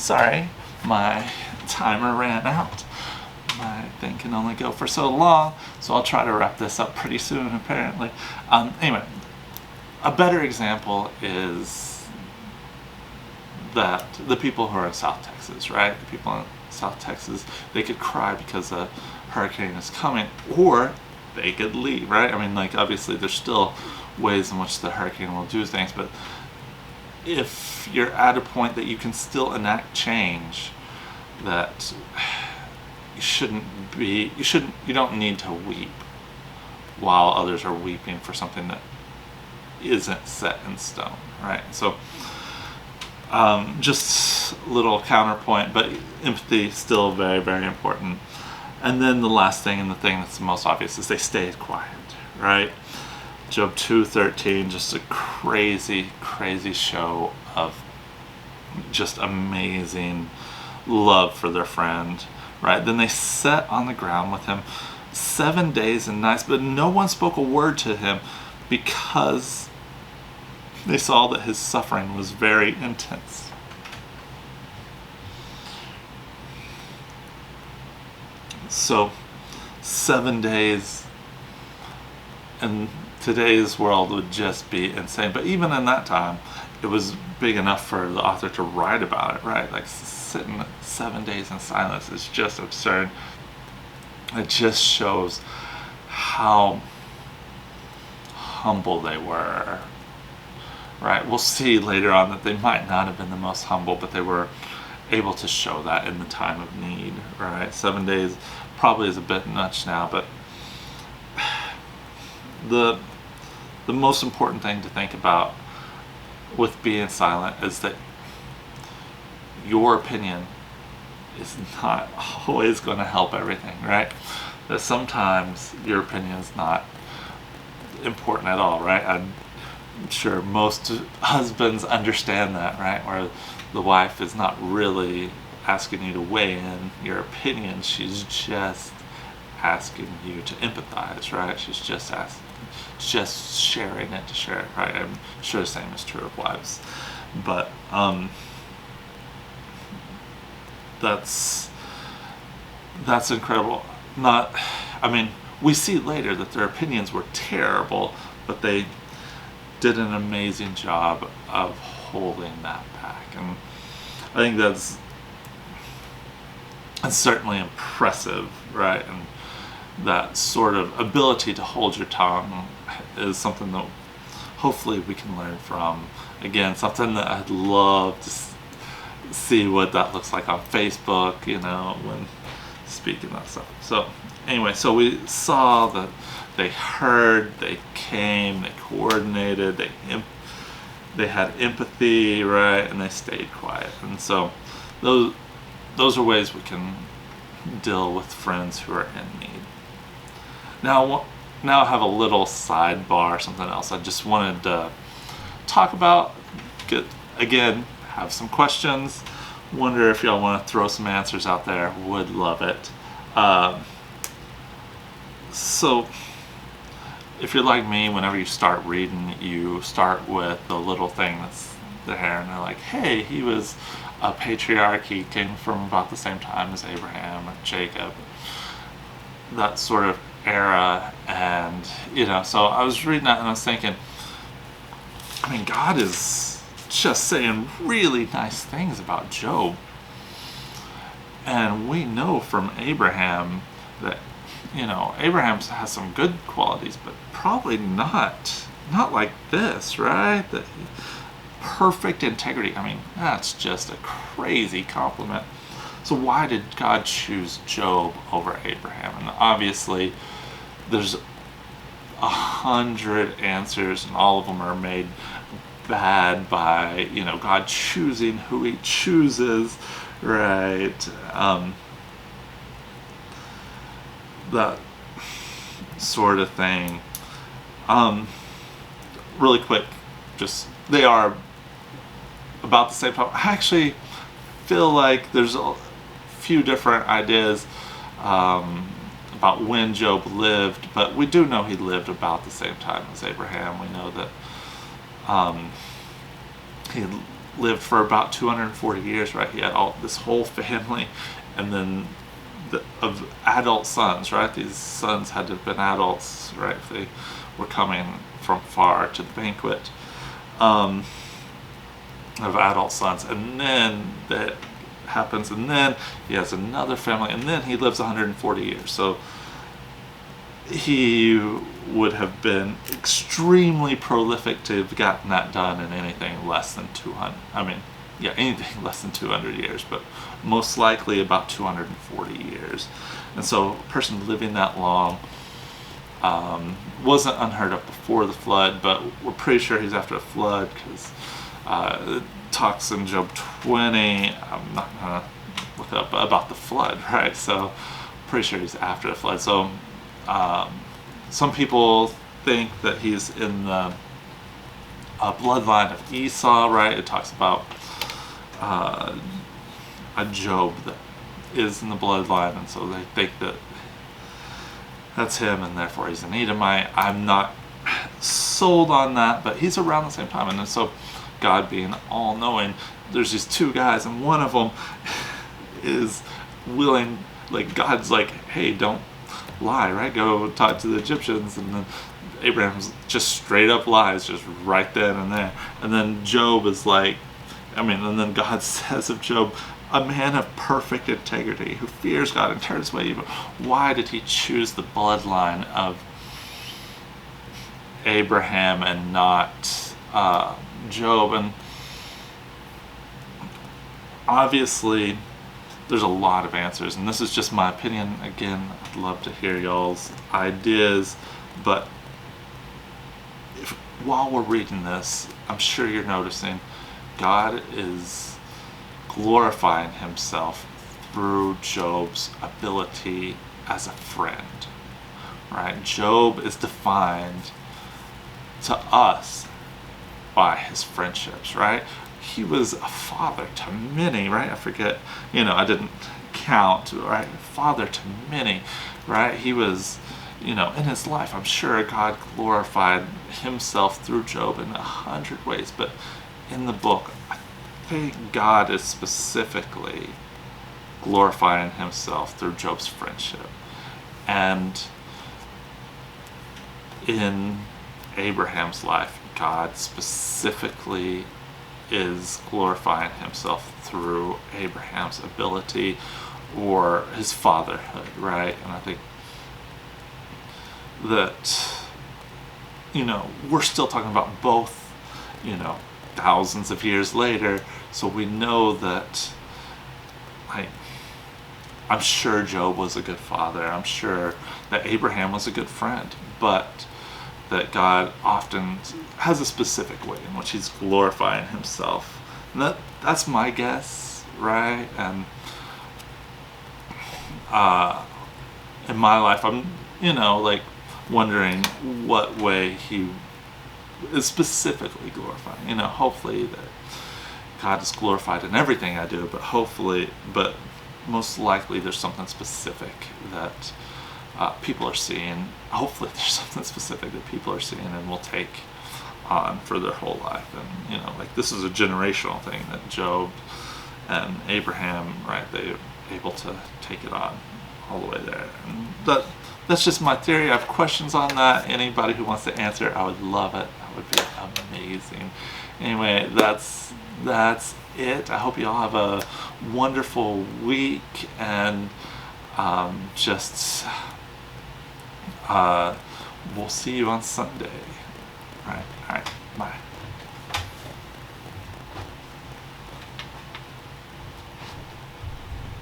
sorry, my timer ran out. My thing can only go for so long, so I'll try to wrap this up pretty soon, apparently. Anyway, a better example is that the people who are in South Texas, right? The people in South Texas, they could cry because a hurricane is coming, or they could leave, right? I mean, like, obviously there's still ways in which the hurricane will do things, but if you're at a point that you can still enact change, that you don't need to weep while others are weeping for something that isn't set in stone, right? So just a little counterpoint, but empathy still very, very important. And then the last thing, and the thing that's the most obvious, is they stayed quiet, right? Job 2:13, just a crazy, crazy show of just amazing love for their friend, right? Then they sat on the ground with him 7 days and nights, but no one spoke a word to him because they saw that his suffering was very intense. So 7 days in today's world would just be insane. But even in that time, it was big enough for the author to write about it, right? Like, sitting 7 days in silence is just absurd. It just shows how humble they were, right? We'll see later on that they might not have been the most humble, but they were able to show that in the time of need, right? 7 days probably is a bit much now, but the most important thing to think about with being silent is that your opinion is not always going to help everything, right? That sometimes your opinion is not important at all, right? I'm sure most husbands understand that, right? Where the wife is not really asking you to weigh in your opinion, she's just asking you to empathize, right? She's just sharing it to share it, right? I'm sure the same is true of wives, but that's incredible. We see later that their opinions were terrible, but they did an amazing job of holding that back, and I think that's certainly impressive, right? And that sort of ability to hold your tongue is something that hopefully we can learn from. Again, something that I'd love to see what that looks like on Facebook, when speaking that stuff. So anyway, so we saw that they heard, they came, they coordinated, they had empathy, right? And they stayed quiet. And so those are ways we can deal with friends who are in need. Now I have a little sidebar, something else I just wanted to talk about. Again, have some questions. Wonder if y'all want to throw some answers out there. Would love it. So if you're like me, whenever you start reading, you start with the little thing that's there, and they're like, hey, he was a patriarch, he came from about the same time as Abraham or Jacob, that sort of era. And so I was reading that and I was thinking, God is just saying really nice things about Job, and we know from Abraham that Abraham has some good qualities, but probably not like this, right? That perfect integrity. That's just a crazy compliment. So why did God choose Job over Abraham? And obviously there's 100 answers, and all of them are made bad by God choosing who he chooses, right? That sort of thing. Really quick, just they are about the same time. I actually feel like there's a few different ideas about when Job lived, but we do know he lived about the same time as Abraham. We know that he lived for about 240 years, right? He had this whole family, and then of adult sons, right? These sons had to have been adults, right? If they were coming from far to the banquet, of adult sons. And then that happens, and then he has another family, and then he lives 140 years. So he would have been extremely prolific to have gotten that done in anything less than 200. Anything less than 200 years, but most likely about 240 years. And so a person living that long wasn't unheard of before the flood, but we're pretty sure he's after a flood, because it talks in Job 20, I'm not going to look up about the flood, right? So pretty sure he's after the flood. So some people think that he's in the bloodline of Esau, right? It talks about a Job that is in the bloodline, and so they think that that's him, and therefore he's an Edomite. I'm not sold on that, but he's around the same time. And then so God being all-knowing, there's these two guys, and one of them is willing, like God's like, hey, don't lie, right? Go talk to the Egyptians. And then Abraham's just straight up lies, just right then and there. And then Job is like, and then God says of Job, a man of perfect integrity who fears God and turns away evil. Why did he choose the bloodline of Abraham and not Job? And obviously there's a lot of answers, and this is just my opinion. Again, I'd love to hear y'all's ideas, but while we're reading this, I'm sure you're noticing God is glorifying himself through Job's ability as a friend, right? Job is defined to us by his friendships, right? He was a father to many, right? I forget, I didn't count, right? Father to many, right? He was, in his life, I'm sure God glorified himself through Job in 100 ways, but in the book, I think God is specifically glorifying himself through Job's friendship. And in Abraham's life, God specifically is glorifying himself through Abraham's ability or his fatherhood, right? And I think that, we're still talking about both, thousands of years later, so we know that, I'm sure Job was a good father, I'm sure that Abraham was a good friend, but that God often has a specific way in which he's glorifying himself. And that's my guess, right? And in my life, I'm, wondering what way he is specifically glorifying. Hopefully that God is glorified in everything I do, but most likely there's something specific that people are seeing. Hopefully there's something specific that people are seeing and will take on for their whole life. And this is a generational thing that Job and Abraham, right, they're able to take it on all the way there. And that's just my theory. I have questions on that. Anybody who wants to answer, I would love it. That would be amazing. Anyway, that's it. I hope you all have a wonderful week, and we'll see you on Sunday. All right.